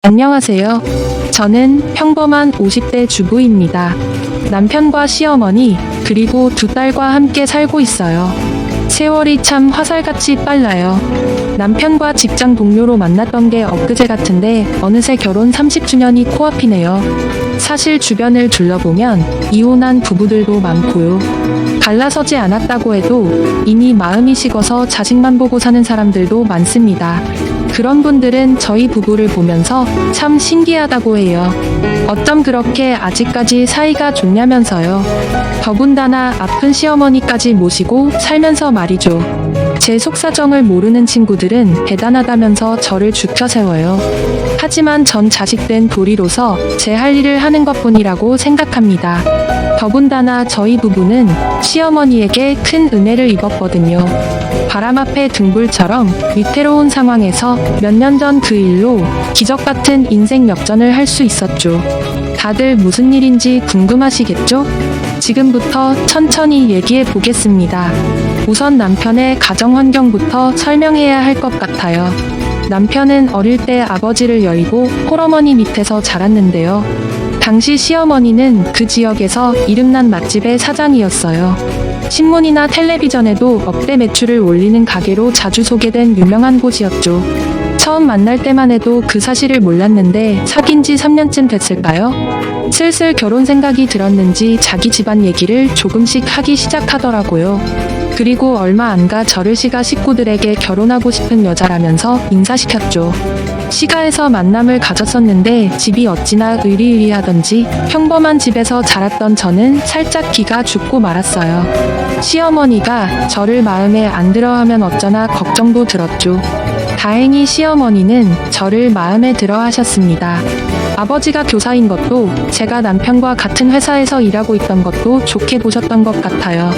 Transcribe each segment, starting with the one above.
안녕하세요. 저는 평범한 50대 주부입니다. 남편과 시어머니, 그리고 두 딸과 함께 살고 있어요. 세월이 참 화살같이 빨라요. 남편과 직장 동료로 만났던 게 엊그제 같은데 어느새 결혼 30주년이 코앞이네요. 사실 주변을 둘러보면 이혼한 부부들도 많고요. 갈라서지 않았다고 해도 이미 마음이 식어서 자식만 보고 사는 사람들도 많습니다. 그런 분들은 저희 부부를 보면서 참 신기하다고 해요. 어쩜 그렇게 아직까지 사이가 좋냐면서요. 더군다나 아픈 시어머니까지 모시고 살면서 말이죠. 제 속사정을 모르는 친구들은 대단하다면서 저를 죽여 세워요. 하지만 전 자식된 도리로서 제 할 일을 하는 것뿐이라고 생각합니다. 더군다나 저희 부부는 시어머니에게 큰 은혜를 입었거든요. 바람 앞에 등불처럼 위태로운 상황에서 몇 년 전 그 일로 기적 같은 인생 역전을 할 수 있었죠. 다들 무슨 일인지 궁금하시겠죠? 지금부터 천천히 얘기해 보겠습니다. 우선 남편의 가정 환경부터 설명해야 할 것 같아요. 남편은 어릴 때 아버지를 여의고 홀어머니 밑에서 자랐는데요. 당시 시어머니는 그 지역에서 이름난 맛집의 사장이었어요. 신문이나 텔레비전에도 억대 매출을 올리는 가게로 자주 소개된 유명한 곳이었죠. 처음 만날 때만 해도 그 사실을 몰랐는데 사귄 지 3년쯤 됐을까요? 슬슬 결혼 생각이 들었는지 자기 집안 얘기를 조금씩 하기 시작하더라고요. 그리고 얼마 안 가 저를 시가 식구들에게 결혼하고 싶은 여자라면서 인사시켰죠. 시가에서 만남을 가졌었는데 집이 어찌나 으리으리하던지 평범한 집에서 자랐던 저는 살짝 기가 죽고 말았어요. 시어머니가 저를 마음에 안 들어 하면 어쩌나 걱정도 들었죠. 다행히 시어머니는 저를 마음에 들어 하셨습니다. 아버지가 교사인 것도 제가 남편과 같은 회사에서 일하고 있던 것도 좋게 보셨던 것 같아요.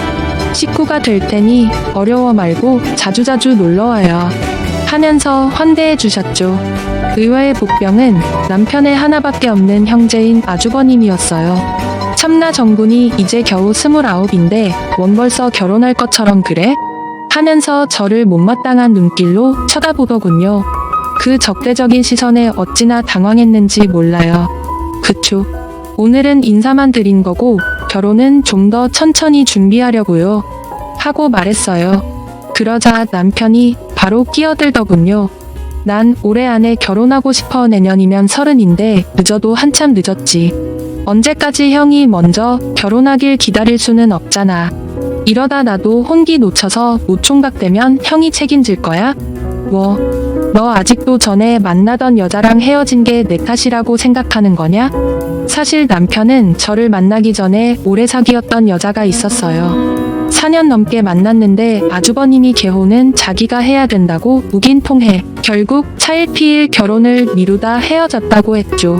식구가 될 테니 어려워 말고 자주자주 놀러와요 하면서 환대해 주셨죠. 의외의 복병은 남편의 하나밖에 없는 형제인 아주버님이었어요. 참나 정군이 이제 겨우 29인데 원 벌써 결혼할 것처럼 그래? 하면서 저를 못마땅한 눈길로 쳐다보더군요. 그 적대적인 시선에 어찌나 당황했는지 몰라요. 그쵸. 오늘은 인사만 드린 거고 결혼은 좀 더 천천히 준비하려고요. 하고 말했어요. 그러자 남편이 바로 끼어들더군요. 난 올해 안에 결혼하고 싶어. 내년이면 30인데 늦어도 한참 늦었지. 언제까지 형이 먼저 결혼하길 기다릴 수는 없잖아. 이러다 나도 혼기 놓쳐서 노총각되면 형이 책임질 거야? 너 아직도 전에 만나던 여자랑 헤어진 게 내 탓이라고 생각하는 거냐? 사실 남편은 저를 만나기 전에 오래 사귀었던 여자가 있었어요. 4년 넘게 만났는데 아주버님이 개혼은 자기가 해야 된다고 묵인통해 결국 차일피일 결혼을 미루다 헤어졌다고 했죠.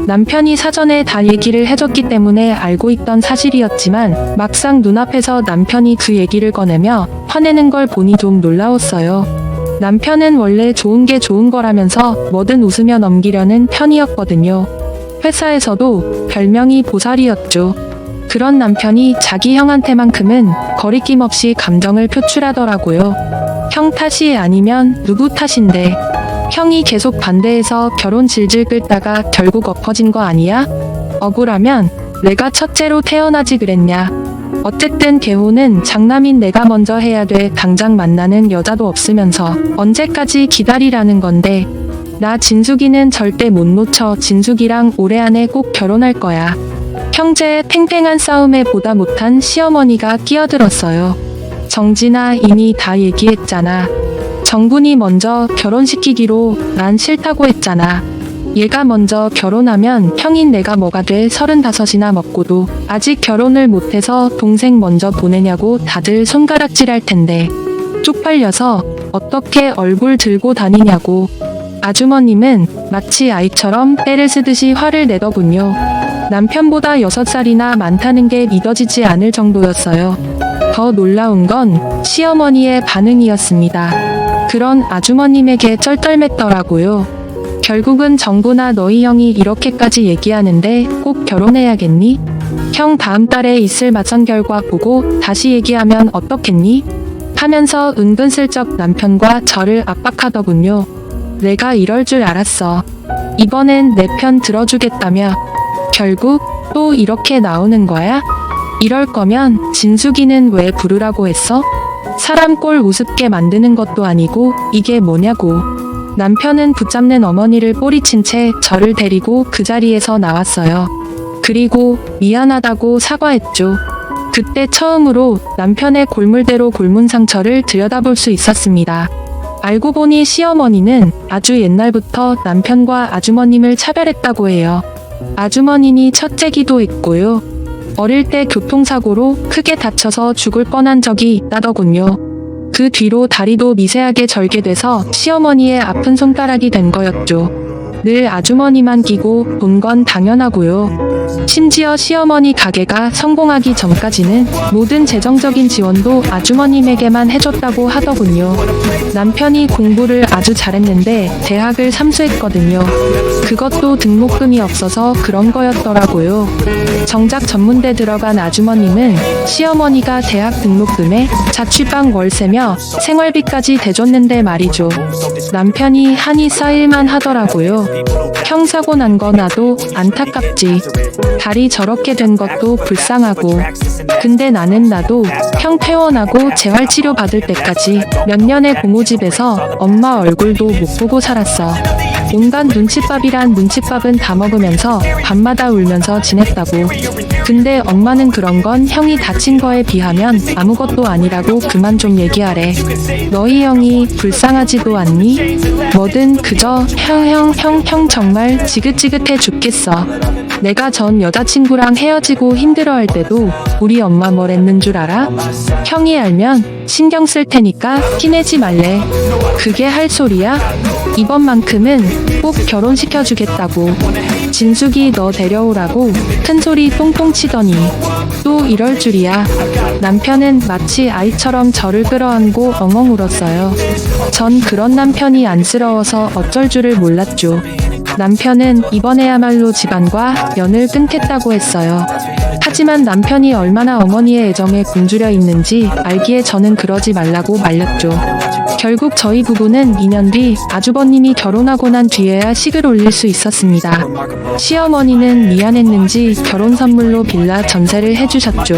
남편이 사전에 다 얘기를 해줬기 때문에 알고 있던 사실이었지만 막상 눈앞에서 남편이 그 얘기를 꺼내며 화내는 걸 보니 좀 놀라웠어요. 남편은 원래 좋은 게 좋은 거라면서 뭐든 웃으며 넘기려는 편이었거든요. 회사에서도 별명이 보살이었죠. 그런 남편이 자기 형한테만큼은 거리낌 없이 감정을 표출하더라고요. 형 탓이 아니면 누구 탓인데. 형이 계속 반대해서 결혼 질질 끌다가 결국 엎어진 거 아니야? 억울하면 내가 첫째로 태어나지 그랬냐. 어쨌든 개혼은 장남인 내가 먼저 해야 돼. 당장 만나는 여자도 없으면서 언제까지 기다리라는 건데. 나 진숙이는 절대 못 놓쳐. 진숙이랑 올해 안에 꼭 결혼할 거야. 형제의 팽팽한 싸움에 보다 못한 시어머니가 끼어들었어요. 정진아, 이미 다 얘기했잖아. 정군이 먼저 결혼시키기로. 난 싫다고 했잖아. 얘가 먼저 결혼하면 형인 내가 뭐가 돼. 35이나 먹고도 아직 결혼을 못해서 동생 먼저 보내냐고 다들 손가락질할 텐데. 쪽팔려서 어떻게 얼굴 들고 다니냐고. 아주머님은 마치 아이처럼 때를 쓰듯이 화를 내더군요. 남편보다 6살이나 많다는 게 믿어지지 않을 정도였어요. 더 놀라운 건 시어머니의 반응이었습니다. 그런 아주머님에게 쩔쩔맸더라고요. 결국은 정구나 너희 형이 이렇게까지 얘기하는데 꼭 결혼해야겠니? 형 다음 달에 있을 맞선 결과 보고 다시 얘기하면 어떻겠니? 하면서 은근슬쩍 남편과 저를 압박하더군요. 내가 이럴 줄 알았어. 이번엔 내 편 들어주겠다며. 결국 또 이렇게 나오는 거야? 이럴 거면 진숙이는 왜 부르라고 했어? 사람 꼴 우습게 만드는 것도 아니고 이게 뭐냐고. 남편은 붙잡는 어머니를 꼬리친 채 저를 데리고 그 자리에서 나왔어요. 그리고 미안하다고 사과했죠. 그때 처음으로 남편의 골물대로 골문 상처를 들여다볼 수 있었습니다. 알고 보니 시어머니는 아주 옛날부터 남편과 아주머님을 차별했다고 해요. 아주머님이 첫째기도 했고요. 어릴 때 교통사고로 크게 다쳐서 죽을 뻔한 적이 있다더군요. 그 뒤로 다리도 미세하게 절게 돼서 시어머니의 아픈 손가락이 된 거였죠. 늘 아주머니만 끼고 본 건 당연하고요. 심지어 시어머니 가게가 성공하기 전까지는 모든 재정적인 지원도 아주머님에게만 해줬다고 하더군요. 남편이 공부를 아주 잘했는데 대학을 삼수했거든요. 그것도 등록금이 없어서 그런 거였더라고요. 정작 전문대 들어간 아주머님은 시어머니가 대학 등록금에 자취방 월세며 생활비까지 대줬는데 말이죠. 남편이 한이 쌓일만 하더라고요. 형 사고 난 거 나도 안타깝지. 다리 저렇게 된 것도 불쌍하고. 근데 나도 형 퇴원하고 재활치료 받을 때까지 몇 년의 고모집에서 엄마 얼굴도 못 보고 살았어. 온갖 눈칫밥이란 눈칫밥은 다 먹으면서 밤마다 울면서 지냈다고. 근데 엄마는 그런 건 형이 다친 거에 비하면 아무것도 아니라고 그만 좀 얘기하래. 너희 형이 불쌍하지도 않니? 뭐든 그저 형 정말 지긋지긋해 죽겠어. 내가 전 여자친구랑 헤어지고 힘들어할 때도 우리 엄마 뭘 했는 줄 알아? 형이 알면 신경 쓸 테니까 티내지 말래. 그게 할 소리야? 이번만큼은 꼭 결혼시켜주겠다고. 진숙이 너 데려오라고 큰소리 똥똥 치더니 또 이럴 줄이야. 남편은 마치 아이처럼 저를 끌어안고 엉엉 울었어요. 전 그런 남편이 안쓰러워서 어쩔 줄을 몰랐죠. 남편은 이번에야말로 집안과 연을 끊겠다고 했어요. 하지만 남편이 얼마나 어머니의 애정에 굶주려 있는지 알기에 저는 그러지 말라고 말렸죠. 결국 저희 부부는 2년 뒤 아주버님이 결혼하고 난 뒤에야 식을 올릴 수 있었습니다. 시어머니는 미안했는지 결혼 선물로 빌라 전세를 해주셨죠.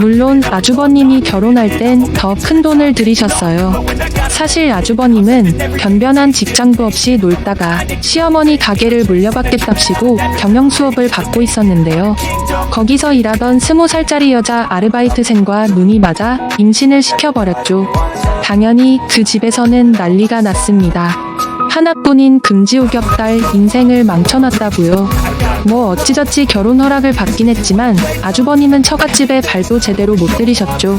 물론 아주버님이 결혼할 땐 더 큰 돈을 들이셨어요. 사실 아주버님은 변변한 직장도 없이 놀다가 시어머니 가게를 물려받겠답시고 경영 수업을 받고 있었는데요. 거기서 일하던 20살짜리 여자 아르바이트생과 눈이 맞아 임신을 시켜버렸죠. 당연히 그 집에서는 난리가 났습니다. 하나뿐인 금지우겹딸 인생을 망쳐놨다고요. 뭐 어찌저찌 결혼 허락을 받긴 했지만 아주버님은 처갓집에 발도 제대로 못 들이셨죠.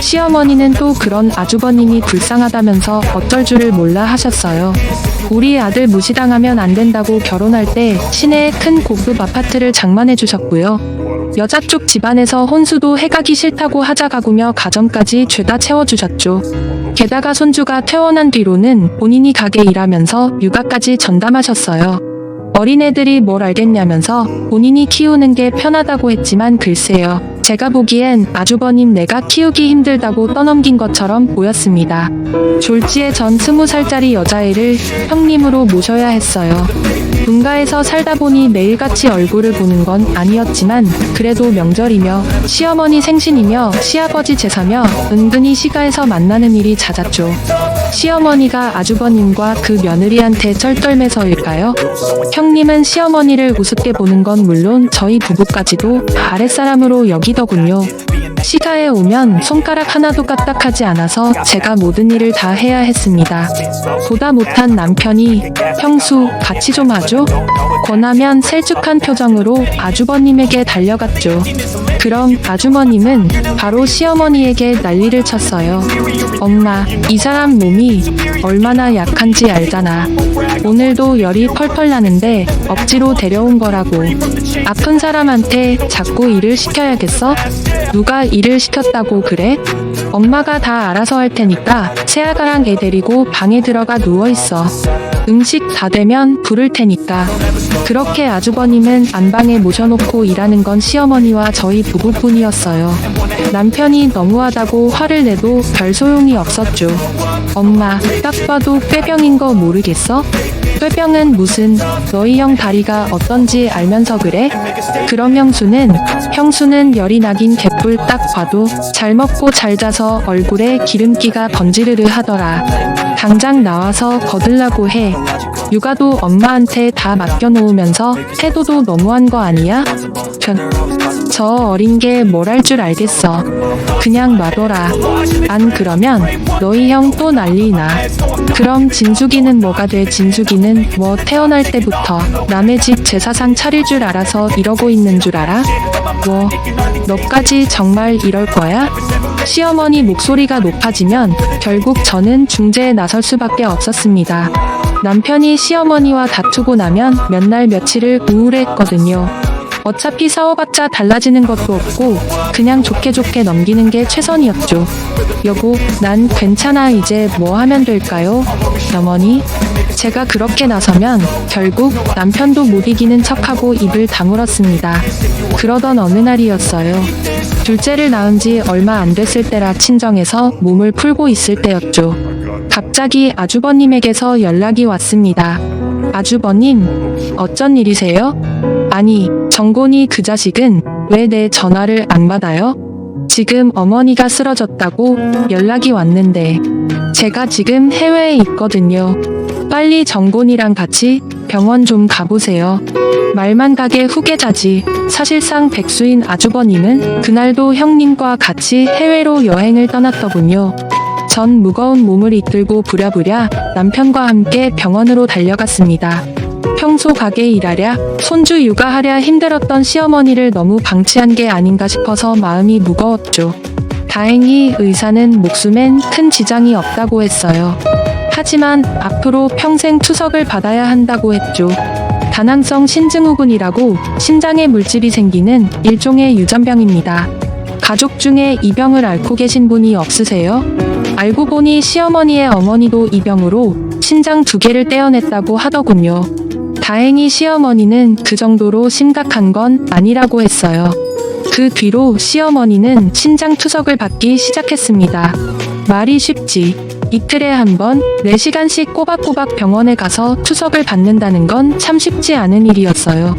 시어머니는 또 그런 아주버님이 불쌍하다면서 어쩔 줄을 몰라 하셨어요. 우리 아들 무시당하면 안 된다고 결혼할 때 시내에 큰 고급 아파트를 장만해 주셨고요. 여자 쪽 집안에서 혼수도 해가기 싫다고 하자가구며 가정까지 죄다 채워주셨죠. 게다가 손주가 퇴원한 뒤로는 본인이 가게 일하면서 육아까지 전담하셨어요. 어린애들이 뭘 알겠냐면서 본인이 키우는 게 편하다고 했지만 글쎄요. 제가 보기엔 아주버님 내가 키우기 힘들다고 떠넘긴 것처럼 보였습니다. 졸지에 전 20살짜리 여자애를 형님으로 모셔야 했어요. 분가에서 살다 보니 매일같이 얼굴을 보는 건 아니었지만 그래도 명절이며 시어머니 생신이며 시아버지 제사며 은근히 시가에서 만나는 일이 잦았죠. 시어머니가 아주버님과 그 며느리한테 쩔떨매서일까요? 형님은 시어머니를 우습게 보는 건 물론 저희 부부까지도 아랫사람으로 여기더군요. 시가에 오면 손가락 하나도 까딱하지 않아서 제가 모든 일을 다 해야 했습니다. 보다 못한 남편이 형수 같이 좀 하죠? 권하면 셀쭉한 표정으로 아주버님에게 달려갔죠. 그럼 아주머님은 바로 시어머니에게 난리를 쳤어요. 엄마, 이 사람 몸이 얼마나 약한지 알잖아. 오늘도 열이 펄펄 나는데 억지로 데려온 거라고. 아픈 사람한테 자꾸 일을 시켜야겠어? 누가 일을 시켰다고 그래? 엄마가 다 알아서 할 테니까 새아가랑 애 데리고 방에 들어가 누워있어. 음식 다 되면 부를 테니까. 그렇게 아주버님은 안방에 모셔놓고 일하는 건 시어머니와 저희 부부뿐이었어요. 남편이 너무하다고 화를 내도 별 소용이 없었죠. 엄마, 딱 봐도 꾀병인 거 모르겠어? 꾀병은 무슨, 너희 형 다리가 어떤지 알면서 그래? 그럼 형수는 열이 나긴 개뿔 딱 봐도 잘 먹고 잘 자서 얼굴에 기름기가 번지르르 하더라. 당장 나와서 거들라고 해. 육아도 엄마한테 다 맡겨놓으면서 태도도 너무한 거 아니야? 저 어린 게 뭘 할 줄 알겠어. 그냥 놔둬라. 안 그러면 너희 형 또 난리나. 그럼 진숙이는 뭐가 돼? 진숙이는 뭐 태어날 때부터 남의 집 제사상 차릴 줄 알아서 이러고 있는 줄 알아? 뭐 너까지 정말 이럴 거야? 시어머니 목소리가 높아지면 결국 저는 중재에 나설 수밖에 없었습니다. 남편이 시어머니와 다투고 나면 몇 날 며칠을 우울했거든요. 어차피 싸워봤자 달라지는 것도 없고 그냥 좋게 넘기는 게 최선이었죠. 여보, 난 괜찮아. 이제 뭐 하면 될까요? 어머니? 제가 그렇게 나서면 결국 남편도 못 이기는 척하고 입을 다물었습니다. 그러던 어느 날이었어요. 둘째를 낳은 지 얼마 안 됐을 때라 친정에서 몸을 풀고 있을 때였죠. 갑자기 아주버님에게서 연락이 왔습니다. 아주버님, 어쩐 일이세요? 아니, 정곤이 그 자식은 왜 내 전화를 안 받아요? 지금 어머니가 쓰러졌다고 연락이 왔는데 제가 지금 해외에 있거든요. 빨리 정곤이랑 같이 병원 좀 가보세요. 말만 가게 후계자지. 사실상 백수인 아주버님은 그날도 형님과 같이 해외로 여행을 떠났더군요. 전 무거운 몸을 이끌고 부랴부랴 남편과 함께 병원으로 달려갔습니다. 평소 가게 일하랴, 손주 육아하랴 힘들었던 시어머니를 너무 방치한 게 아닌가 싶어서 마음이 무거웠죠. 다행히 의사는 목숨엔 큰 지장이 없다고 했어요. 하지만 앞으로 평생 투석을 받아야 한다고 했죠. 다낭성 신증후군이라고 신장에 물집이 생기는 일종의 유전병입니다. 가족 중에 이 병을 앓고 계신 분이 없으세요? 알고 보니 시어머니의 어머니도 이 병으로 신장 2개를 떼어냈다고 하더군요. 다행히 시어머니는 그 정도로 심각한 건 아니라고 했어요. 그 뒤로 시어머니는 신장 투석을 받기 시작했습니다. 말이 쉽지. 이틀에 한 번 4시간씩 꼬박꼬박 병원에 가서 투석을 받는다는 건 참 쉽지 않은 일이었어요.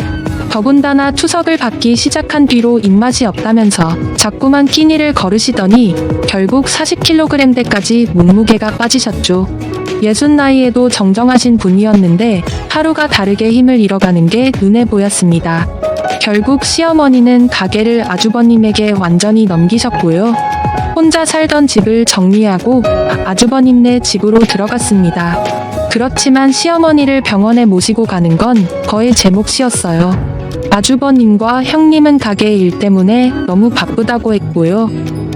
더군다나 투석을 받기 시작한 뒤로 입맛이 없다면서 자꾸만 끼니를 거르시더니 결국 40kg대까지 몸무게가 빠지셨죠. 60나이에도 정정하신 분이었는데 하루가 다르게 힘을 잃어가는 게 눈에 보였습니다. 결국 시어머니는 가게를 아주버님에게 완전히 넘기셨고요. 혼자 살던 집을 정리하고 아주버님네 집으로 들어갔습니다. 그렇지만 시어머니를 병원에 모시고 가는 건 거의 제 몫이었어요. 아주버님과 형님은 가게 일 때문에 너무 바쁘다고 했고요.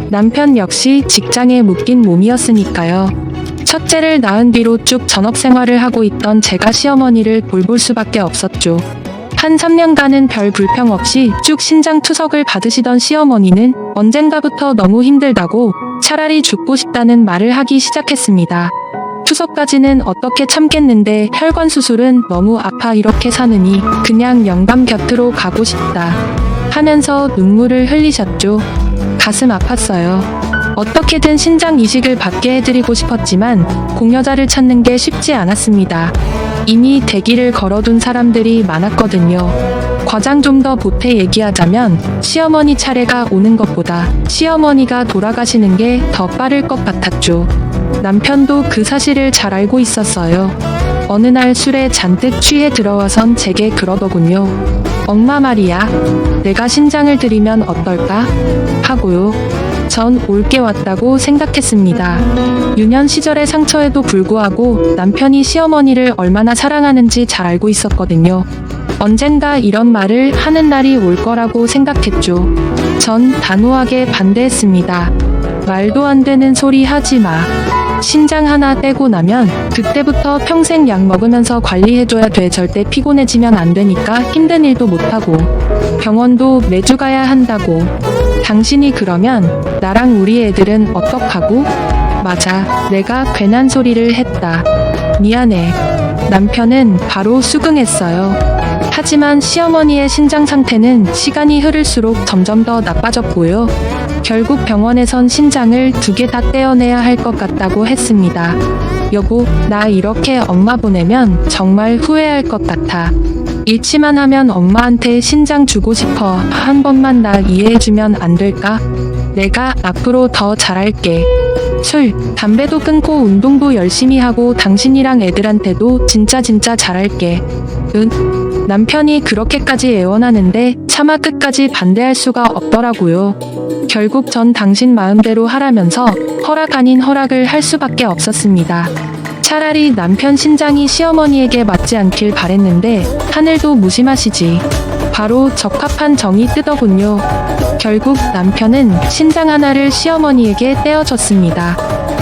남편 역시 직장에 묶인 몸이었으니까요. 첫째를 낳은 뒤로 쭉 전업생활을 하고 있던 제가 시어머니를 돌볼 수밖에 없었죠. 한 3년간은 별 불평 없이 쭉 신장 투석을 받으시던 시어머니는 언젠가부터 너무 힘들다고 차라리 죽고 싶다는 말을 하기 시작했습니다. 투석까지는 어떻게 참겠는데 혈관 수술은 너무 아파 이렇게 사느니 그냥 영감 곁으로 가고 싶다 하면서 눈물을 흘리셨죠. 가슴 아팠어요. 어떻게든 신장 이식을 받게 해드리고 싶었지만 공여자를 찾는 게 쉽지 않았습니다. 이미 대기를 걸어둔 사람들이 많았거든요. 과장 좀 더 보태 얘기하자면 시어머니 차례가 오는 것보다 시어머니가 돌아가시는 게 더 빠를 것 같았죠. 남편도 그 사실을 잘 알고 있었어요. 어느 날 술에 잔뜩 취해 들어와선 제게 그러더군요. 엄마 말이야. 내가 신장을 드리면 어떨까? 하고요. 전 올게 왔다고 생각했습니다. 유년 시절의 상처에도 불구하고 남편이 시어머니를 얼마나 사랑하는지 잘 알고 있었거든요. 언젠가 이런 말을 하는 날이 올 거라고 생각했죠. 전 단호하게 반대했습니다. 말도 안 되는 소리 하지 마. 신장 하나 떼고 나면 그때부터 평생 약 먹으면서 관리해줘야 돼. 절대 피곤해지면 안 되니까 힘든 일도 못하고 병원도 매주 가야 한다고. 당신이 그러면 나랑 우리 애들은 어떡하고? 맞아, 내가 괜한 소리를 했다. 미안해. 남편은 바로 수긍했어요. 하지만 시어머니의 신장 상태는 시간이 흐를수록 점점 더 나빠졌고요. 결국 병원에선 신장을 2개 다 떼어내야 할 것 같다고 했습니다. 여보, 나 이렇게 엄마 보내면 정말 후회할 것 같아. 잃지만 하면 엄마한테 신장 주고 싶어. 한 번만 나 이해해주면 안 될까? 내가 앞으로 더 잘할게. 술, 담배도 끊고 운동도 열심히 하고 당신이랑 애들한테도 진짜 잘할게. 응? 남편이 그렇게까지 애원하는데 차마 끝까지 반대할 수가 없더라고요. 결국 전 당신 마음대로 하라면서 허락 아닌 허락을 할 수밖에 없었습니다. 차라리 남편 신장이 시어머니에게 맞지 않길 바랬는데 하늘도 무심하시지. 바로 적합한 정이 뜨더군요. 결국 남편은 신장 하나를 시어머니에게 떼어줬습니다.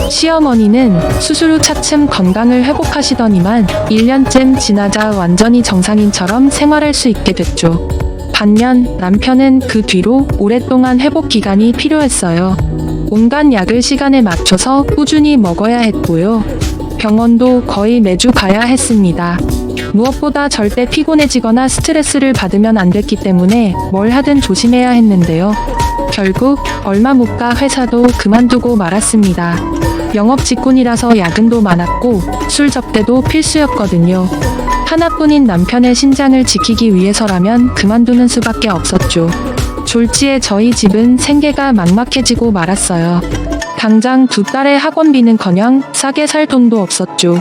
시어머니는 수술 후 차츰 건강을 회복하시더니만 1년쯤 지나자 완전히 정상인처럼 생활할 수 있게 됐죠. 반면 남편은 그 뒤로 오랫동안 회복 기간이 필요했어요. 온갖 약을 시간에 맞춰서 꾸준히 먹어야 했고요. 병원도 거의 매주 가야 했습니다. 무엇보다 절대 피곤해지거나 스트레스를 받으면 안 됐기 때문에 뭘 하든 조심해야 했는데요. 결국 얼마 못 가 회사도 그만두고 말았습니다. 영업 직군이라서 야근도 많았고 술 접대도 필수였거든요. 하나뿐인 남편의 신장을 지키기 위해서라면 그만두는 수밖에 없었죠. 졸지에 저희 집은 생계가 막막해지고 말았어요. 당장 2딸의 학원비는커녕 싸게 살 돈도 없었죠.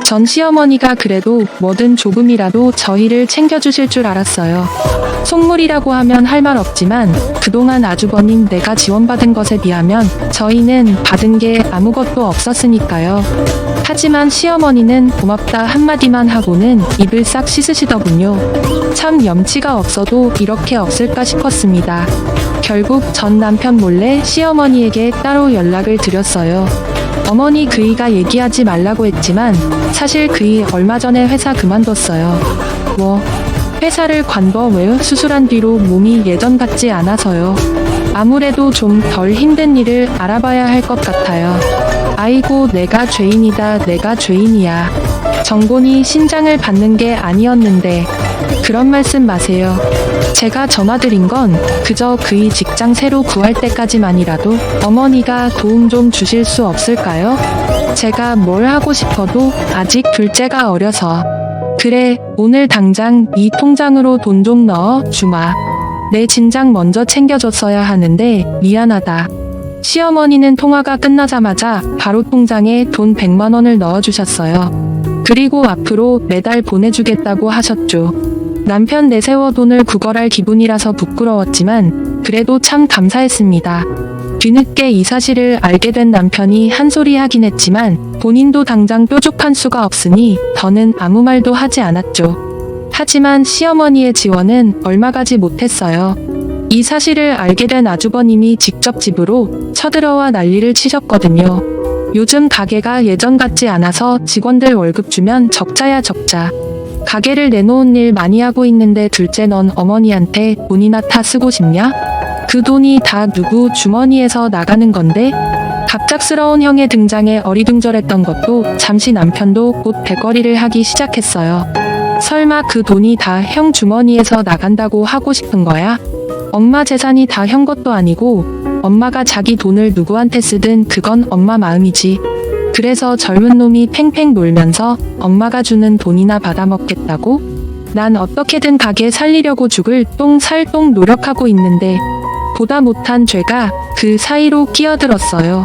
전 시어머니가 그래도 뭐든 조금이라도 저희를 챙겨주실 줄 알았어요. 속물이라고 하면 할 말 없지만 그동안 아주버님 내가 지원받은 것에 비하면 저희는 받은 게 아무것도 없었으니까요. 하지만 시어머니는 고맙다 한마디만 하고는 입을 싹 씻으시더군요. 참 염치가 없어도 이렇게 없을까 싶었습니다. 결국 전 남편 몰래 시어머니에게 따로 연락을 드렸어요. 어머니 그이가 얘기하지 말라고 했지만 사실 그이 얼마 전에 회사 그만뒀어요. 회사를 관둬? 왜요? 수술한 뒤로 몸이 예전 같지 않아서요. 아무래도 좀 덜 힘든 일을 알아봐야 할 것 같아요. 아이고 내가 죄인이다 내가 죄인이야. 정곤이 신장을 받는 게 아니었는데. 그런 말씀 마세요. 제가 전화드린 건 그저 그이 직장 새로 구할 때까지만이라도 어머니가 도움 좀 주실 수 없을까요? 제가 뭘 하고 싶어도 아직 둘째가 어려서. 그래, 오늘 당장 이 통장으로 돈 좀 넣어 주마. 내 진작 먼저 챙겨줬어야 하는데 미안하다. 시어머니는 통화가 끝나자마자 바로 통장에 돈 100만 원을 넣어주셨어요. 그리고 앞으로 매달 보내주겠다고 하셨죠. 남편 내세워 돈을 구걸할 기분이라서 부끄러웠지만 그래도 참 감사했습니다. 뒤늦게 이 사실을 알게 된 남편이 한 소리 하긴 했지만 본인도 당장 뾰족한 수가 없으니 더는 아무 말도 하지 않았죠. 하지만 시어머니의 지원은 얼마 가지 못했어요. 이 사실을 알게 된 아주버님이 직접 집으로 쳐들어와 난리를 치셨거든요. 요즘 가게가 예전 같지 않아서 직원들 월급 주면 적자야 적자. 가게를 내놓은 일 많이 하고 있는데 둘째 넌 어머니한테 돈이나 타 쓰고 싶냐? 그 돈이 다 누구 주머니에서 나가는 건데? 갑작스러운 형의 등장에 어리둥절했던 것도 잠시 남편도 곧 배거리를 하기 시작했어요. 설마 그 돈이 다 형 주머니에서 나간다고 하고 싶은 거야? 엄마 재산이 다 형 것도 아니고 엄마가 자기 돈을 누구한테 쓰든 그건 엄마 마음이지. 그래서 젊은 놈이 팽팽 놀면서 엄마가 주는 돈이나 받아먹겠다고? 난 어떻게든 가게 살리려고 죽을 똥 살 똥 노력하고 있는데 보다 못한 죄가 그 사이로 끼어들었어요.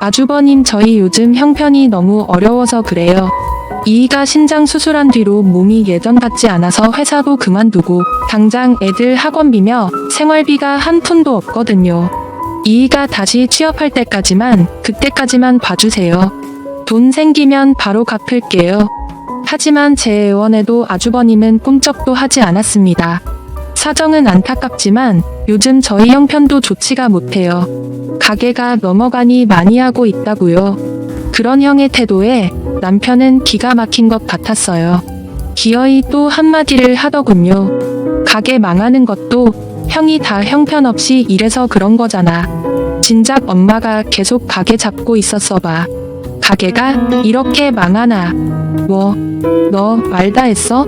아주버님 저희 요즘 형편이 너무 어려워서 그래요. 이이가 신장 수술한 뒤로 몸이 예전 같지 않아서 회사도 그만두고 당장 애들 학원비며 생활비가 한 푼도 없거든요. 이이가 다시 취업할 때까지만 그때까지만 봐주세요. 돈 생기면 바로 갚을게요. 하지만 제 애원에도 아주버님은 꿈쩍도 하지 않았습니다. 사정은 안타깝지만 요즘 저희 형편도 좋지가 못해요. 가게가 넘어가니 많이 하고 있다고요. 그런 형의 태도에 남편은 기가 막힌 것 같았어요. 기어이 또 한마디를 하더군요. 가게 망하는 것도 형이 다 형편없이 이래서 그런 거잖아. 진작 엄마가 계속 가게 잡고 있었어 봐. 가게가 이렇게 망하나. 너 말다 했어?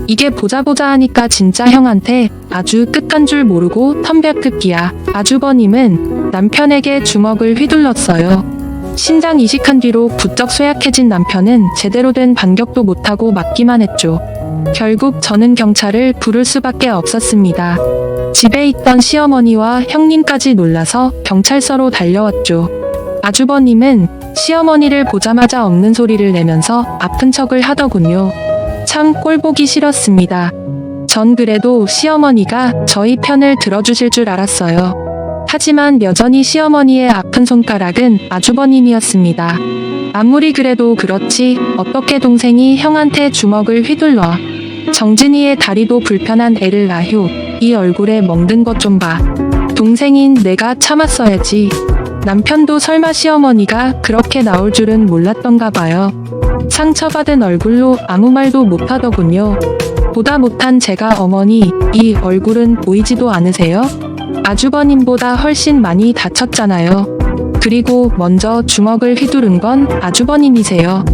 이게 보자 하니까 진짜 형한테 아주 끝간 줄 모르고 텀벼 급기야. 아주버님은 남편에게 주먹을 휘둘렀어요. 신장 이식한 뒤로 부쩍 쇠약해진 남편은 제대로 된 반격도 못하고 맞기만 했죠. 결국 저는 경찰을 부를 수밖에 없었습니다. 집에 있던 시어머니와 형님까지 놀라서 경찰서로 달려왔죠. 아주버님은 시어머니를 보자마자 없는 소리를 내면서 아픈 척을 하더군요. 참 꼴보기 싫었습니다. 전 그래도 시어머니가 저희 편을 들어주실 줄 알았어요. 하지만 여전히 시어머니의 아픈 손가락은 아주버님이었습니다. 아무리 그래도 그렇지 어떻게 동생이 형한테 주먹을 휘둘러. 정진이의 다리도 불편한 애를 낳휴. 이 얼굴에 멍든 것 좀 봐. 동생인 내가 참았어야지. 남편도 설마 시어머니가 그렇게 나올 줄은 몰랐던가 봐요. 상처받은 얼굴로 아무 말도 못하더군요. 보다 못한 제가 어머니, 이 얼굴은 보이지도 않으세요? 아주버님보다 훨씬 많이 다쳤잖아요. 그리고 먼저 주먹을 휘두른 건 아주버님이세요.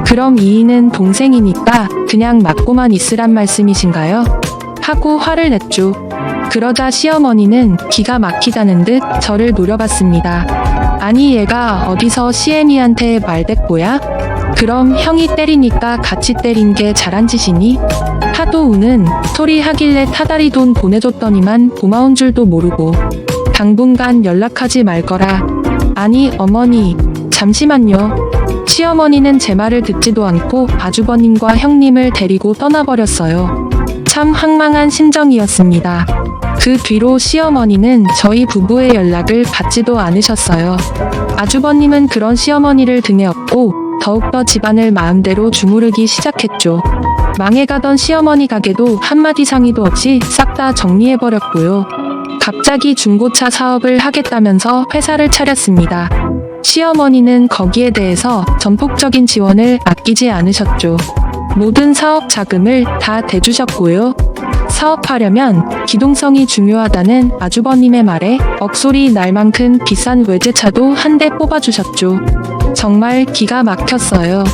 그럼 이인은 동생이니까 그냥 맞고만 있으란 말씀이신가요? 하고 화를 냈죠. 그러자 시어머니는 기가 막히다는 듯 저를 노려봤습니다. 아니 얘가 어디서 시애미한테 말대꾸야? 그럼 형이 때리니까 같이 때린 게 잘한 짓이니? 하도 우는 소리 하길래 타다리 돈 보내줬더니만 고마운 줄도 모르고 당분간 연락하지 말거라. 아니 어머니 잠시만요. 시어머니는 제 말을 듣지도 않고 아주버님과 형님을 데리고 떠나버렸어요. 참 황망한 심정이었습니다. 그 뒤로 시어머니는 저희 부부의 연락을 받지도 않으셨어요. 아주버님은 그런 시어머니를 등에 업고 더욱더 집안을 마음대로 주무르기 시작했죠. 망해가던 시어머니 가게도 한마디 상의도 없이 싹 다 정리해버렸고요. 갑자기 중고차 사업을 하겠다면서 회사를 차렸습니다. 시어머니는 거기에 대해서 전폭적인 지원을 아끼지 않으셨죠. 모든 사업 자금을 다 대주셨고요. 사업하려면 기동성이 중요하다는 아주버님의 말에 억소리 날 만큼 비싼 외제차도 한 대 뽑아주셨죠. 정말 기가 막혔어요.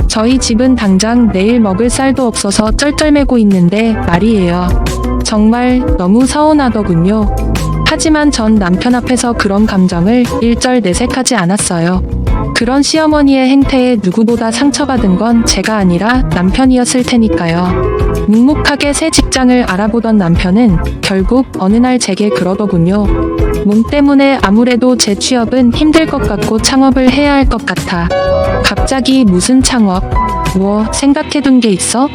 저희 집은 당장 내일 먹을 쌀도 없어서 쩔쩔매고 있는데 말이에요. 정말 너무 서운하더군요. 하지만 전 남편 앞에서 그런 감정을 일절 내색하지 않았어요. 그런 시어머니의 행태에 누구보다 상처받은 건 제가 아니라 남편이었을 테니까요. 묵묵하게 새 직장을 알아보던 남편은 결국 어느 날 제게 그러더군요. 몸 때문에 아무래도 제 취업은 힘들 것 같고 창업을 해야 할 것 같아. 갑자기 무슨 창업? 뭐 생각해둔 게 있어?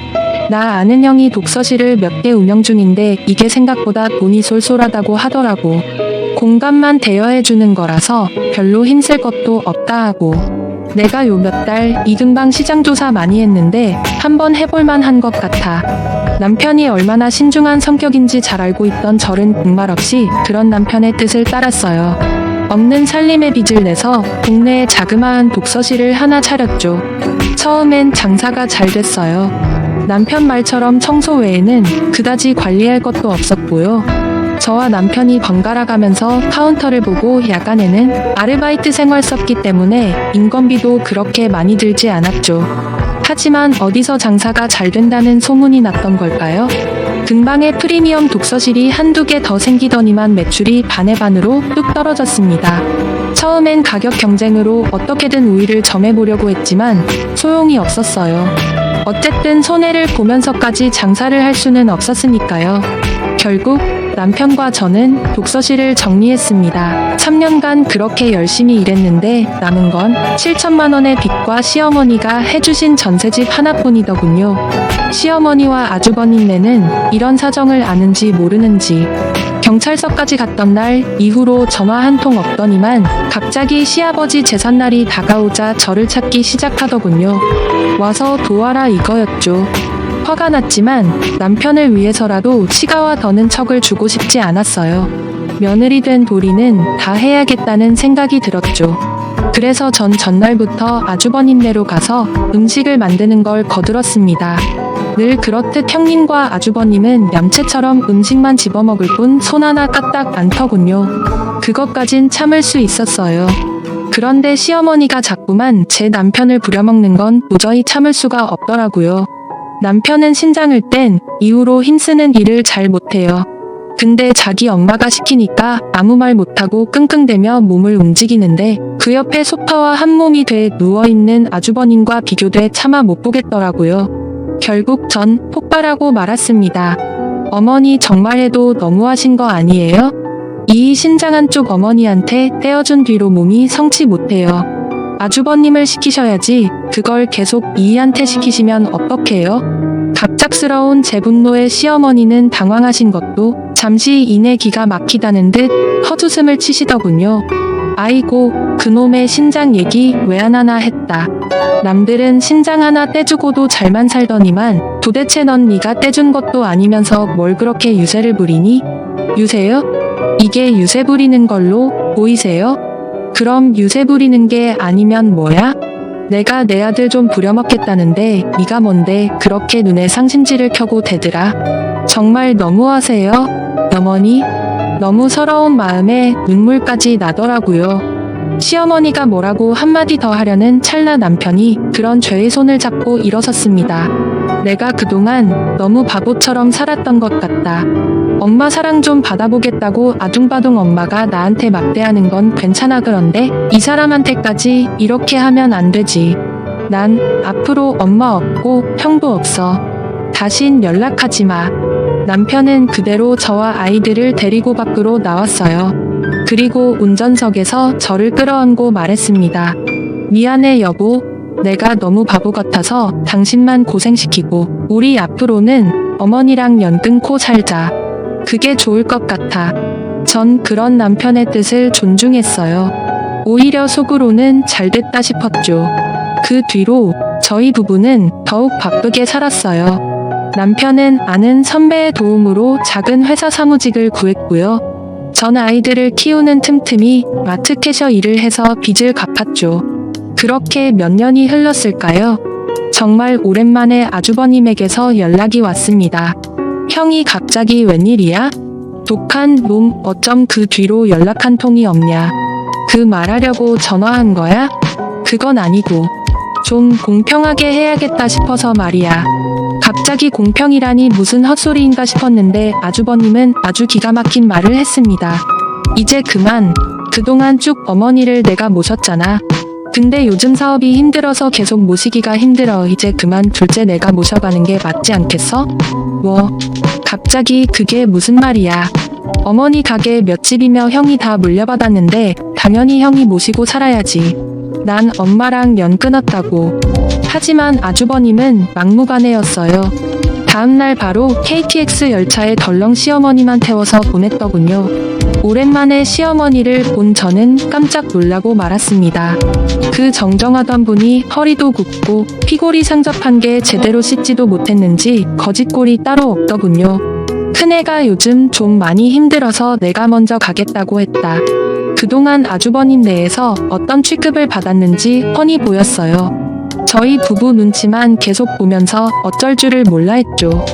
나 아는 형이 독서실을 몇 개 운영 중인데 이게 생각보다 돈이 쏠쏠하다고 하더라고. 공감만 대여해주는 거라서 별로 힘쓸 것도 없다 하고. 내가 요 몇 달 이 근방 시장 조사 많이 했는데 한번 해볼만 한 것 같아. 남편이 얼마나 신중한 성격인지 잘 알고 있던 저는 국말 없이 그런 남편의 뜻을 따랐어요. 없는 살림의 빚을 내서 동네에 자그마한 독서실을 하나 차렸죠. 처음엔 장사가 잘 됐어요. 남편 말처럼 청소 외에는 그다지 관리할 것도 없었고요. 저와 남편이 번갈아 가면서 카운터를 보고 야간에는 아르바이트 생활 썼기 때문에 인건비도 그렇게 많이 들지 않았죠. 하지만 어디서 장사가 잘 된다는 소문이 났던 걸까요? 근방에 프리미엄 독서실이 한두 개 더 생기더니만 매출이 반의 반으로 뚝 떨어졌습니다. 처음엔 가격 경쟁으로 어떻게든 우위를 점해보려고 했지만 소용이 없었어요. 어쨌든 손해를 보면서까지 장사를 할 수는 없었으니까요. 결국 남편과 저는 독서실을 정리했습니다. 3년간 그렇게 열심히 일했는데 남은 건 7천만 원의 빚과 시어머니가 해주신 전셋집 하나뿐이더군요. 시어머니와 아주버님네는 이런 사정을 아는지 모르는지 경찰서까지 갔던 날 이후로 전화 한 통 없더니만 갑자기 시아버지 제삿날이 다가오자 저를 찾기 시작하더군요. 와서 도와라 이거였죠. 화가 났지만 남편을 위해서라도 치가와 더는 척을 주고 싶지 않았어요. 며느리 된 도리는 다 해야겠다는 생각이 들었죠. 그래서 전 전날부터 아주버님네로 가서 음식을 만드는 걸 거들었습니다. 늘 그렇듯 형님과 아주버님은 얌체처럼 음식만 집어먹을 뿐 손 하나 까딱 안 터군요. 그것까진 참을 수 있었어요. 그런데 시어머니가 자꾸만 제 남편을 부려먹는 건 도저히 참을 수가 없더라고요. 남편은 신장을 뗀 이후로 힘쓰는 일을 잘 못해요. 근데 자기 엄마가 시키니까 아무 말 못하고 끙끙대며 몸을 움직이는데 그 옆에 소파와 한 몸이 돼 누워있는 아주버님과 비교돼 차마 못 보겠더라고요. 결국 전 폭발하고 말았습니다. 어머니 정말 해도 너무하신 거 아니에요? 이 신장 한쪽 어머니한테 떼어준 뒤로 몸이 성치 못해요. 아주버님을 시키셔야지 그걸 계속 이희한테 시키시면 어떡해요? 갑작스러운 제 분노에 시어머니는 당황하신 것도 잠시 이내 기가 막히다는 듯 헛웃음을 치시더군요. 아이고 그놈의 신장 얘기 왜 안 하나 했다. 남들은 신장 하나 떼주고도 잘만 살더니만 도대체 넌 네가 떼준 것도 아니면서 뭘 그렇게 유세를 부리니? 유세요? 이게 유세 부리는 걸로 보이세요? 그럼 유세 부리는 게 아니면 뭐야? 내가 내 아들 좀 부려먹겠다는데 네가 뭔데 그렇게 눈에 상심지를 켜고 대들아? 정말 너무하세요, 어머니? 너무 서러운 마음에 눈물까지 나더라고요. 시어머니가 뭐라고 한마디 더 하려는 찰나 남편이 그런 죄의 손을 잡고 일어섰습니다. 내가 그동안 너무 바보처럼 살았던 것 같다. 엄마 사랑 좀 받아보겠다고 아둥바둥 엄마가 나한테 막대하는 건 괜찮아 그런데 이 사람한테까지 이렇게 하면 안 되지. 난 앞으로 엄마 없고 형도 없어. 다신 연락하지 마. 남편은 그대로 저와 아이들을 데리고 밖으로 나왔어요. 그리고 운전석에서 저를 끌어안고 말했습니다. 미안해 여보. 내가 너무 바보 같아서 당신만 고생시키고 우리 앞으로는 어머니랑 연 끊고 살자. 그게 좋을 것 같아. 전 그런 남편의 뜻을 존중했어요. 오히려 속으로는 잘됐다 싶었죠. 그 뒤로 저희 부부는 더욱 바쁘게 살았어요. 남편은 아는 선배의 도움으로 작은 회사 사무직을 구했고요. 전 아이들을 키우는 틈틈이 마트 캐셔 일을 해서 빚을 갚았죠. 그렇게 몇 년이 흘렀을까요? 정말 오랜만에 아주버님에게서 연락이 왔습니다. 형이 갑자기 웬일이야? 독한 놈 어쩜 그 뒤로 연락 한 통이 없냐? 그 말하려고 전화한 거야? 그건 아니고 좀 공평하게 해야겠다 싶어서 말이야. 갑자기 공평이라니 무슨 헛소리인가 싶었는데 아주버님은 아주 기가 막힌 말을 했습니다. 이제 그만. 그동안 쭉 어머니를 내가 모셨잖아. 근데 요즘 사업이 힘들어서 계속 모시기가 힘들어. 이제 그만 둘째 내가 모셔가는 게 맞지 않겠어? 뭐? 갑자기 그게 무슨 말이야. 어머니 가게 몇 집이며 형이 다 물려받았는데 당연히 형이 모시고 살아야지. 난 엄마랑 연 끊었다고. 하지만 아주버님은 막무가내였어요. 다음날 바로 KTX 열차에 덜렁 시어머니만 태워서 보냈더군요. 오랜만에 시어머니를 본 저는 깜짝 놀라고 말았습니다. 그 정정하던 분이 허리도 굽고 피골이 상접한 게 제대로 씻지도 못했는지 거짓골이 따로 없더군요. 큰애가 요즘 좀 많이 힘들어서 내가 먼저 가겠다고 했다. 그동안 아주버님 내에서 어떤 취급을 받았는지 훤히 보였어요. 저희 부부 눈치만 계속 보면서 어쩔 줄을 몰라 했죠.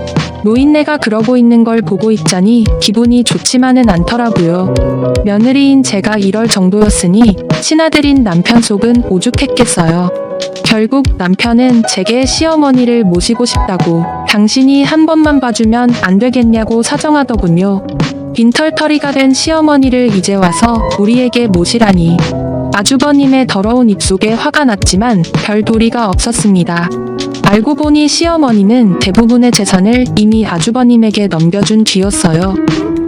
노인네가 그러고 있는 걸 보고 있자니 기분이 좋지만은 않더라고요. 며느리인 제가 이럴 정도였으니 친아들인 남편 속은 오죽했겠어요. 결국 남편은 제게 시어머니를 모시고 싶다고 당신이 한 번만 봐주면 안 되겠냐고 사정하더군요. 빈털터리가 된 시어머니를 이제 와서 우리에게 모시라니. 아주버님의 더러운 입속에 화가 났지만 별 도리가 없었습니다. 알고 보니 시어머니는 대부분의 재산을 이미 아주버님에게 넘겨준 뒤였어요.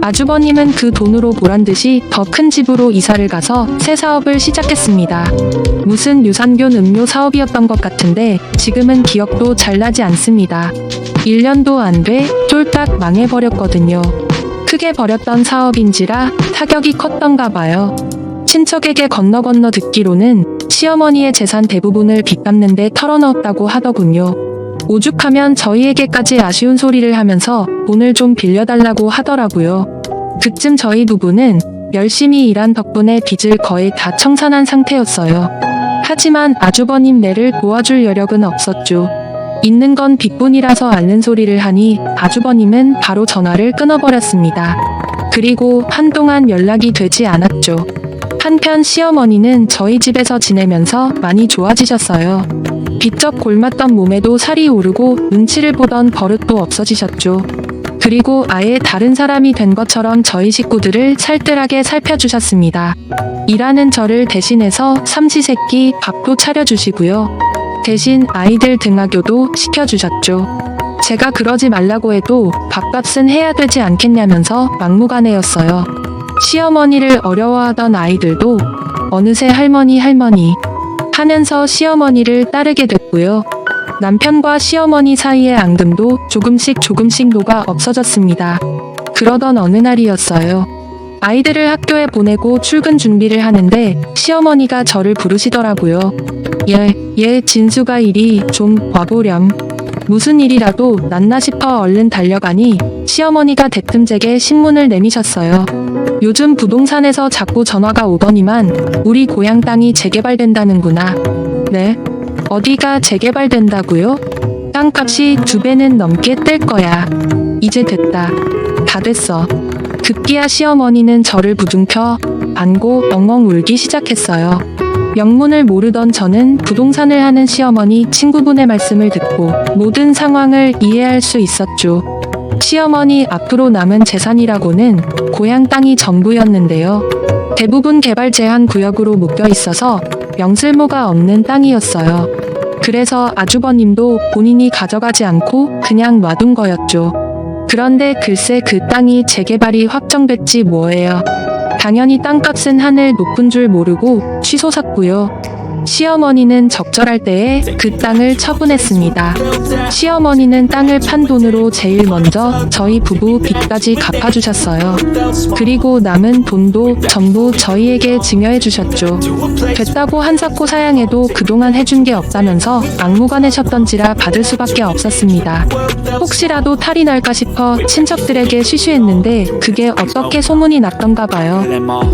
아주버님은 그 돈으로 보란듯이 더 큰 집으로 이사를 가서 새 사업을 시작했습니다. 무슨 유산균 음료 사업이었던 것 같은데 지금은 기억도 잘 나지 않습니다. 1년도 안 돼 쫄딱 망해버렸거든요. 크게 버렸던 사업인지라 타격이 컸던가 봐요. 친척에게 건너 듣기로는 시어머니의 재산 대부분을 빚 갚는데 털어넣었다고 하더군요. 오죽하면 저희에게까지 아쉬운 소리를 하면서 돈을 좀 빌려달라고 하더라고요. 그쯤 저희 부부는 열심히 일한 덕분에 빚을 거의 다 청산한 상태였어요. 하지만 아주버님 내를 도와줄 여력은 없었죠. 있는 건 빚뿐이라서 앓는 소리를 하니 아주버님은 바로 전화를 끊어버렸습니다. 그리고 한동안 연락이 되지 않았죠. 한편 시어머니는 저희 집에서 지내면서 많이 좋아지셨어요. 비쩍 골맞던 몸에도 살이 오르고 눈치를 보던 버릇도 없어지셨죠. 그리고 아예 다른 사람이 된 것처럼 저희 식구들을 살뜰하게 살펴주셨습니다. 일하는 저를 대신해서 삼시세끼 밥도 차려주시고요. 대신 아이들 등하교도 시켜주셨죠. 제가 그러지 말라고 해도 밥값은 해야 되지 않겠냐면서 막무가내였어요. 시어머니를 어려워하던 아이들도 어느새 할머니 하면서 시어머니를 따르게 됐고요. 남편과 시어머니 사이의 앙금도 조금씩 녹아 없어졌습니다. 그러던 어느 날이었어요. 아이들을 학교에 보내고 출근 준비를 하는데 시어머니가 저를 부르시더라고요. 진수가 이리 좀 와보렴. 무슨 일이라도 났나 싶어 얼른 달려가니 시어머니가 대뜸제게 신문을 내미셨어요. 요즘 부동산에서 자꾸 전화가 오더니만 우리 고향 땅이 재개발된다는구나. 네? 어디가 재개발된다고요? 땅값이 2배는 넘게 뜰 거야. 이제 됐다. 다 됐어. 급기야 시어머니는 저를 부둥켜 안고 엉엉 울기 시작했어요. 영문을 모르던 저는 부동산을 하는 시어머니 친구분의 말씀을 듣고 모든 상황을 이해할 수 있었죠. 시어머니 앞으로 남은 재산이라고는 고향 땅이 전부였는데요. 대부분 개발 제한 구역으로 묶여 있어서 명슬모가 없는 땅이었어요. 그래서 아주버님도 본인이 가져가지 않고 그냥 놔둔 거였죠. 그런데 글쎄 그 땅이 재개발이 확정됐지 뭐예요. 당연히 땅값은 하늘 높은 줄 모르고 취소샀고요. 시어머니는 적절할 때에 그 땅을 처분했습니다. 시어머니는 땅을 판 돈으로 제일 먼저 저희 부부 빚까지 갚아주셨어요. 그리고 남은 돈도 전부 저희에게 증여해 주셨죠. 됐다고 한사코 사양해도 그동안 해준 게 없다면서 막무가내셨던지라 받을 수밖에 없었습니다. 혹시라도 탈이 날까 싶어 친척들에게 쉬쉬했는데 그게 어떻게 소문이 났던가 봐요.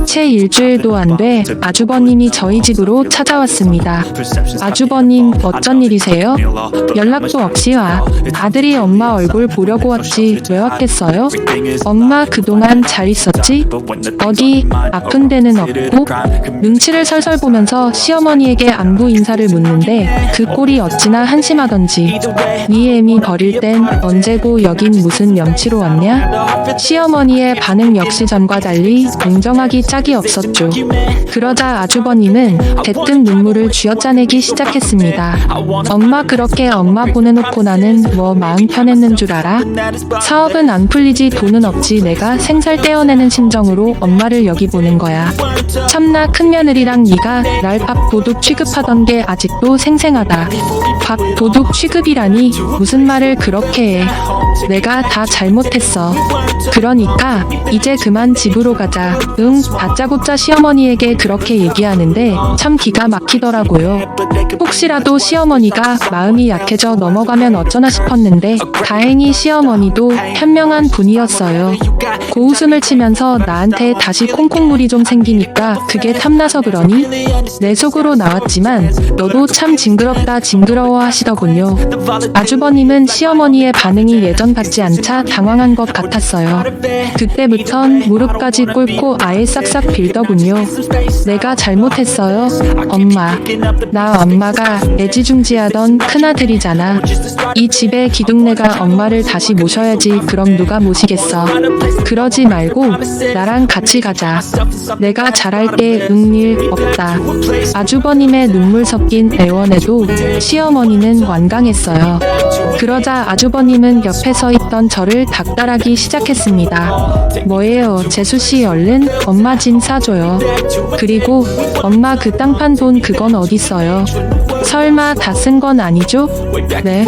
채 일주일도 안 돼 아주버님이 저희 집으로 찾아왔습니다. 아주버님 어쩐 일이세요? 연락도 없이 와. 아들이 엄마 얼굴 보려고 왔지 왜 왔겠어요? 엄마 그동안 잘 있었지? 어디 아픈 데는 없고? 눈치를 설설 보면서 시어머니에게 안부 인사를 묻는데 그 꼴이 어찌나 한심하던지. 네 애미 버릴 땐 언제고 여긴 무슨 염치로 왔냐? 시어머니의 반응 역시 전과 달리 냉정하기 짝이 없었죠. 그러자 아주버님은 대뜸 눈물을 쥐어짜내기 시작했습니다. 엄마 그렇게 엄마 보내놓고 나는 뭐 마음 편했는 줄 알아? 사업은 안 풀리지 돈은 없지 내가 생살 떼어내는 심정으로 엄마를 여기 보낸 거야. 참나 큰며느리랑 네가 날 밥 도둑 취급하던 게 아직도 생생하다. 밥 도둑 취급이라니 무슨 말을 그렇게 해. 내가 다 잘못했어. 그러니까 이제 그만 집으로 가자. 응 다짜고짜 시어머니에게 그렇게 얘기하는데 참 기가 막히더라고요. 혹시라도 시어머니가 마음이 약해져 넘어가면 어쩌나 싶었는데 다행히 시어머니도 현명한 분이었어요. 고웃음을 치면서 나한테 다시 콩콩물이 좀 생기니까 그게 탐나서 그러니? 내 속으로 나왔지만 너도 참 징그럽다 징그러워 하시더군요. 아주버님은 시어머니의 반응이 예전 같지 않자 당황한 것 같았어요. 그때부턴 무릎까지 꿇고 아예 싹싹 빌더군요. 내가 잘못했어요. 엄마. 나 엄마가 애지중지하던 큰아들이잖아. 이 집에 기둥내가 엄마를 다시 모셔야지. 그럼 누가 모시겠어. 그러지 말고 나랑 같이 가자. 내가 잘할게. 일 없다. 아주버님의 눈물 섞인 애원에도 시어머니는 완강했어요. 그러자 아주버님은 옆에 서 있던 저를 닥달하기 시작했습니다. 뭐예요 재수씨 얼른 엄마 짐 싸줘요. 그리고 엄마 그 땅 판 돈 그건 어딨어요? 설마 다 쓴 건 아니죠? 네.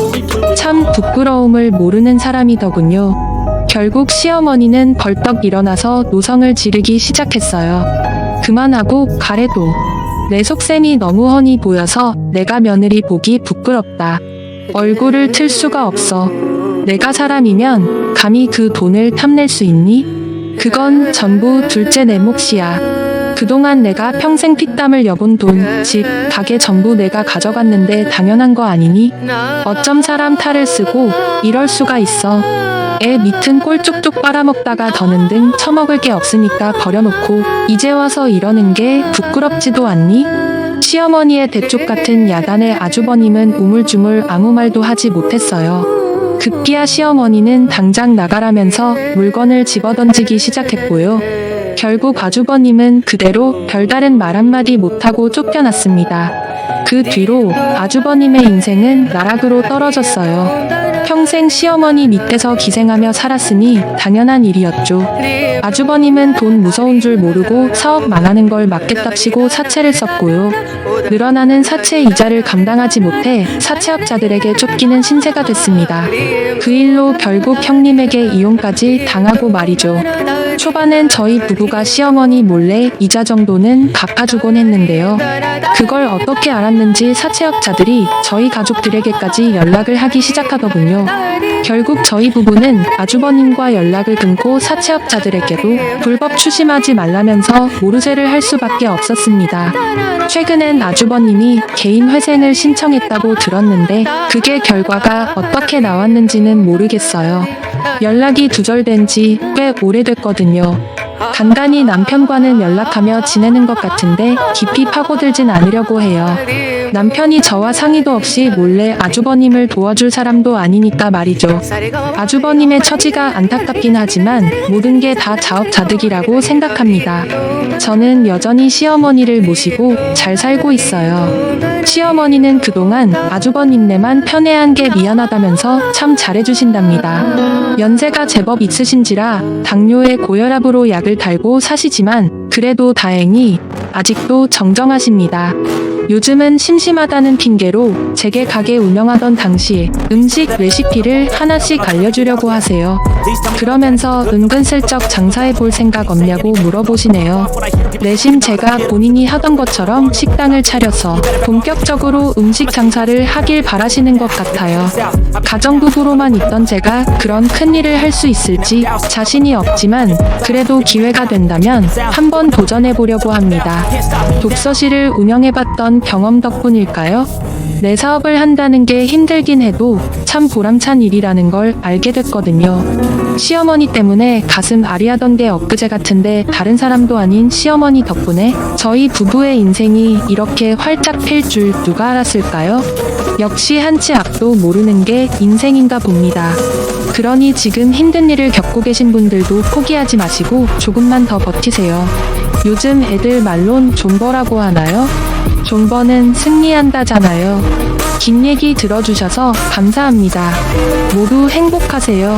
참 부끄러움을 모르는 사람이더군요. 결국 시어머니는 벌떡 일어나서 노성을 지르기 시작했어요. 그만하고 가래도. 내 속셈이 너무 훤히 보여서 내가 며느리 보기 부끄럽다. 얼굴을 틀 수가 없어. 내가 사람이면 감히 그 돈을 탐낼 수 있니? 그건 전부 둘째 내 몫이야. 그동안 내가 평생 피땀을 여본 돈, 집, 가게 전부 내가 가져갔는데 당연한 거 아니니? 어쩜 사람 탈을 쓰고 이럴 수가 있어. 애 밑은 꼴 쪽쪽 빨아먹다가 더는 등 처먹을 게 없으니까 버려놓고 이제 와서 이러는 게 부끄럽지도 않니? 시어머니의 대쪽 같은 야단에 아주버님은 우물쭈물 아무 말도 하지 못했어요. 급기야 시어머니는 당장 나가라면서 물건을 집어던지기 시작했고요. 결국 아주버님은 그대로 별다른 말 한마디 못하고 쫓겨났습니다. 그 뒤로 아주버님의 인생은 나락으로 떨어졌어요. 평생 시어머니 밑에서 기생하며 살았으니 당연한 일이었죠. 아주버님은 돈 무서운 줄 모르고 사업 망하는 걸 막겠답시고 사채를 썼고요. 늘어나는 사채 이자를 감당하지 못해 사채업자들에게 쫓기는 신세가 됐습니다. 그 일로 결국 형님에게 이혼까지 당하고 말이죠. 초반엔 저희 부부가 시어머니 몰래 이자 정도는 갚아주곤 했는데요. 그걸 어떻게 알았는지 사채업자들이 저희 가족들에게까지 연락을 하기 시작하더군요. 결국 저희 부부는 아주버님과 연락을 끊고 사채업자들에게도 불법 추심하지 말라면서 모르쇠를 할 수밖에 없었습니다. 최근엔 아주버님이 개인 회생을 신청했다고 들었는데 그게 결과가 어떻게 나왔는지는 모르겠어요. 연락이 두절된 지 꽤 오래됐거든요. 간간히 남편과는 연락하며 지내는 것 같은데 깊이 파고들진 않으려고 해요. 남편이 저와 상의도 없이 몰래 아주버님을 도와줄 사람도 아니니까 말이죠. 아주버님의 처지가 안타깝긴 하지만 모든 게 다 자업자득이라고 생각합니다. 저는 여전히 시어머니를 모시고 잘 살고 있어요. 시어머니는 그동안 아주버님네만 편애한 게 미안하다면서 참 잘해주신답니다. 연세가 제법 있으신지라 당뇨에 고혈압으로 약을 달고 사시지만 그래도 다행히 아직도 정정하십니다. 요즘은 심심하다는 핑계로 제게 가게 운영하던 당시에 음식 레시피를 하나씩 알려주려고 하세요. 그러면서 은근슬쩍 장사해볼 생각 없냐고 물어보시네요. 내심 제가 본인이 하던 것처럼 식당을 차려서 본격적으로 음식 장사를 하길 바라시는 것 같아요. 가정부부로만 있던 제가 그런 큰일을 할 수 있을지 자신이 없지만 그래도 기회가 된다면 한번 도전해보려고 합니다. 독서실을 운영해봤던 경험 덕분일까요? 내 사업을 한다는 게 힘들긴 해도 참 보람찬 일이라는 걸 알게 됐거든요. 시어머니 때문에 가슴 아리하던 게 엊그제 같은데 다른 사람도 아닌 시어머니 덕분에 저희 부부의 인생이 이렇게 활짝 필 줄 누가 알았을까요? 역시 한치 앞도 모르는 게 인생인가 봅니다. 그러니 지금 힘든 일을 겪고 계신 분들도 포기하지 마시고 조금만 더 버티세요. 요즘 애들 말론 존버라고 하나요? 존버는 승리한다잖아요. 긴 얘기 들어주셔서 감사합니다. 모두 행복하세요.